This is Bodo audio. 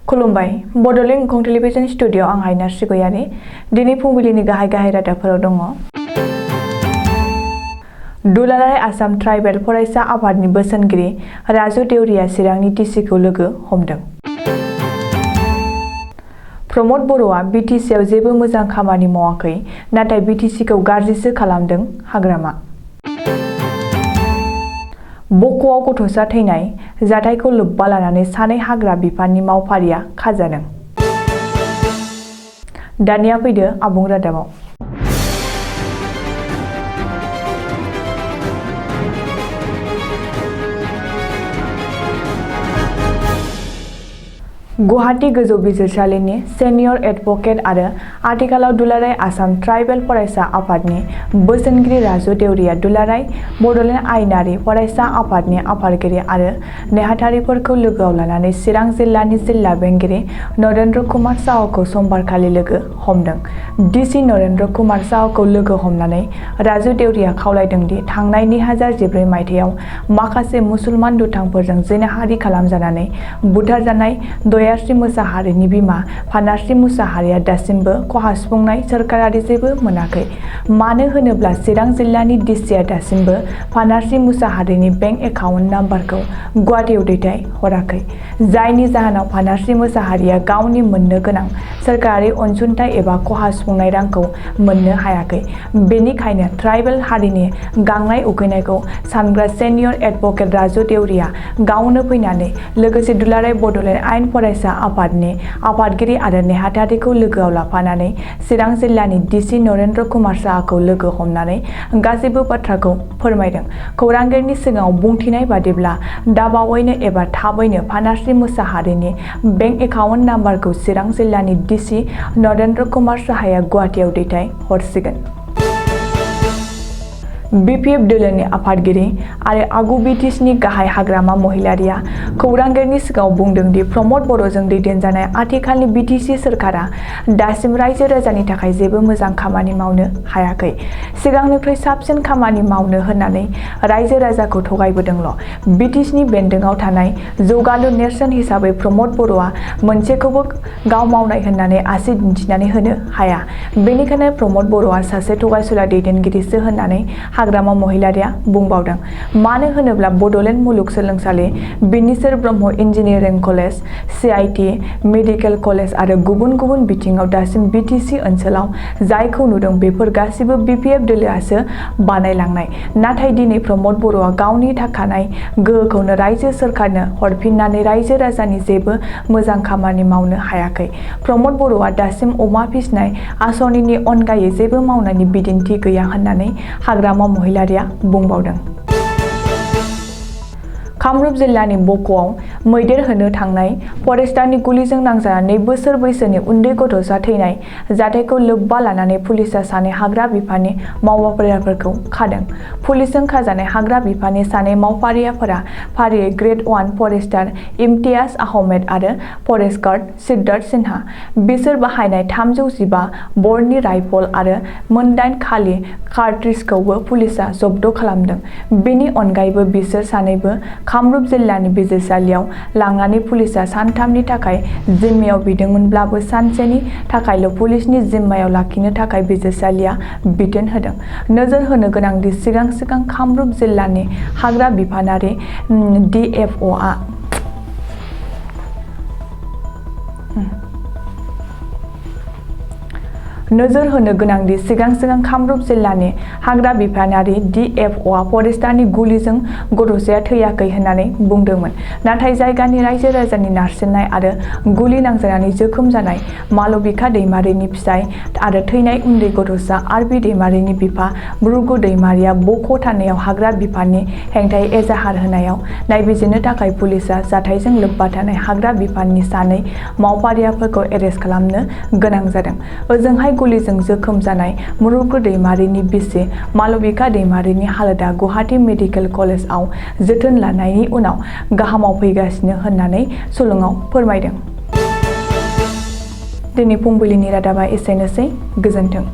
खुलुमबाय बड'लेण्ड एंखं टेलिभिजन स्टुडिअ आं हायना सिगयारि दिनै फुंबिलिनि गाहाय रादाबफोराव दङ। दुलाराय आसाम ट्राइबेल फरायसा आफादनि बोसोनगिरि राजु देउरिया चिरांनि डिसिखौ लोगो हमदों। प्रमद बर'आ बिटिसिआव जेबो मोजां खामानि मावाखै नाथाय बिटिसिखौ गाज्रिसो खालामदों हाग्रामा। बक'आव गथ'सा थैनाय जाथायखौ लोब्बा लानानै सानै हाग्रा बिफाननि मावफारिया खाजादों। दानिया फैदो आबुं रादाबाव। गुवाहाटी गोजौ बिजिरसालिनि सेनियर एडभकेट आरो आथिखालाव दुलाराय आसाम ट्राइबेल फरायसा आफादनि बोसोनगिरि राजु देउरिया दुलाराय बड'लेण्ड आयेनारि फरायसा आफादनि आफादगिरि आरो नेहाथारिफोरखौ लोगोआव लानानै चिरां जिल्लानि जिल्ला बेंगिरि नरेन्द्र कुमार साहुखौ समबारखालि लोगो हमदों। डिसि नरेन्द्र कुमार साहुखौ लोगो हमनानै राजु देउरिया खावलायदों दि थांनाय 2014 मायथाइयाव माखासे मुसलमान दुथांफोरजों जिनाहारि खालामजानानै बुथारजानाय दयाश्री मुसाहारिनि बिमा फानाश्री मुसाहारिया दासिमबो खहा सुफुंनाय सोरखारारि जेबो मोनाखै। मानो होनोब्ला चिरां जिल्लानि डिसिआ दासिमबो फानाश्री मुसाहारिनि बेंक एकाउन्ट नाम्बारखौ गुवाहाटीआव दैथाय हराखै, जायनि जाहोनाव फानाश्री मुसाहारिया गावनि मोननो गोनां सोरखारारि अनसुंथाइ एबा खहा सुफुंनाय रांखौ मोननो हायाखै। बेनिखायनो ट्राइबेल हारिनि गांनाय उखैनायखौ सानग्रा सेनियर एडभकेट राजु देउरिया गावनो फैनानै लोगोसे दुलाराय बड'लेण्ड आयेन फरायसा आफादनि आफादगिरि आरो नेहाथारिखौ लोगोआव लाफानानै चिरां जिल्लानि डिसि नरेन्द्र कुमार साहाखौ लोगो हमनानै गासैबो बाथ्राखौ फोरमायदों। खौरांगिरिनि सिगाङाव बुंथिनाय बादिब्ला दाबावैनो एबा थाबैनो फानाश्री मुसाहारिनि बेंक एकाउन्ट नाम्बारखौ चिरां जिल्लानि डिसि नरेन्द्र कुमार साहाया गुवाहाटीआव दैथाय हरसिगोन। बिपिएफ दोलोनि आफादगिरि आरो आगु बिटिसिनि गाहाय हाग्रामा महिलारिया खौरांगिरिनि सिगाङाव बुंदों दि प्रमद बर'जों दैदेनजानाय आथिखालनि बिटिसि सोरखारा दासिम रायजो राजानि थाखाय जेबो मोजां खामानि मावनो हायाखै। सिगांनिख्रुइ साबसिन खामानि मावनो होननानै रायजो राजाखौ थगायबोदोंल'। बिटिसिनि बेन्दोंआव थानाय जौगालु नेरसोन हिसाबै प्रमद बर'आ मोनसेखौबो गाव मावनाय होननानै आसि दिन्थिनानै होनो हाया। बेनिखायनो प्रमद बर'आ सासे थगायसुला दैदेनगिरिसो होननानै हाग्रामा महिलारिया बुंबावदों। मानो होनोब्ला बड'लेण्ड मुलुगसोलोंसालि, बिनिसर Brahma engineering college, CIT, medical college आरो गुबुन गुबुन बिथिङाव दासिम बिटिसि ओनसोलाव जायखौ नुदों बेफोर गासिबो बिपिएफ दोलोआसो बानायलांनाय। नाथाय दिनै प्रमद बर'आ गावनि थाखानाय गोहोखौनो रायजो सोरखारनो हरफिननानै रायजो राजानि जेबो मोजां खामानि मावनो हायाखै। प्रमद बर'आ दासिम अमा फिसिनाय आसनिनि अनगायै जेबो मावनायनि बिदिन्थि गैया होननानै हाग्रामा महिलारिया बुंबावदों। कामरुप जिल्लानि बक'आव मैदेर होनो थांनाय फरेस्टारनि गुलिजों नांजानानै 2 बोसोर बैसोनि उन्दै गथ'सा थैनाय जाथायखौ लोब्बा लानानै पुलिसआ सानै हाग्रा बिफाननि मावफारियाफोरखौ खादों। पुलिसजों खाजानाय हाग्रा बिफाननि सानै मावफारियाफोरा फारियै ग्रेड 1 फरेस्टार इम्तियाज आहमेद आरो फरेस्ट गार्ड सिद्धार्थ सिन्हा। बिसोर बाहायनाय 315 बरनि राइफल आरो 8 खालि कार्ट्रिजखौबो पुलिसआ जब्द खालामदों। बेनि अनगायैबो बिसोर सानैबो कामरुप जिल्लानि बिजिरसालियाव लांनानै पुलिसआ सानथामनि थाखाय जिम्मायाव बिदोंमोनब्लाबो सानसेनि थाखायल' पुलिसनि जिम्मायाव लाखिनो थाखाय बिजिरसालिया बिथोन होदों। नोजोर होनो गोनांदि सिगां कामरुप जिल्लानि हाग्रा बिफानारि DFOआ नोजोर होनो गोनांदि सिगां कामरुप जिल्लानि हाग्रा बिफानारि DFOआ फरेस्टारनि गुलिजों गथ'साया थैयाखै होननानै बुंदोंमोन। नाथाय जायगानि रायजो राजानि नारसिननाय आरो गुलि नांजानानै जोखोम जानाय मालबिका दैमारिनि फिसाय आरो थैनाय उन्दै गथ'सा आरबि दैमारिनि बिफा भृगु दैमारिया बक' थानायाव हाग्रा बिफाननि हेंथायै एजाहार होनायाव नायबिजिरनो थाखाय पुलिसआ जाथायजों लोब्बा थानाय हाग्रा बिफाननि सानै मावफारियाफोरखौ एरेस्ट खालामनो गोनां जादों। ओजोंहाय गुलिजों जोखोम जानाय भृगु दैमारिनि बिसि मालबिका दैमारिनि हालोदा गुवाहाटी मेडिकेल कलेजआव जोथोन लानायनि उनाव गाहामाव फैगासिनो होननानै सुलुङाव फोरमायदों। दिनै फुंबिलिनि रादाबा एसेनोसै। गोजोन्थों।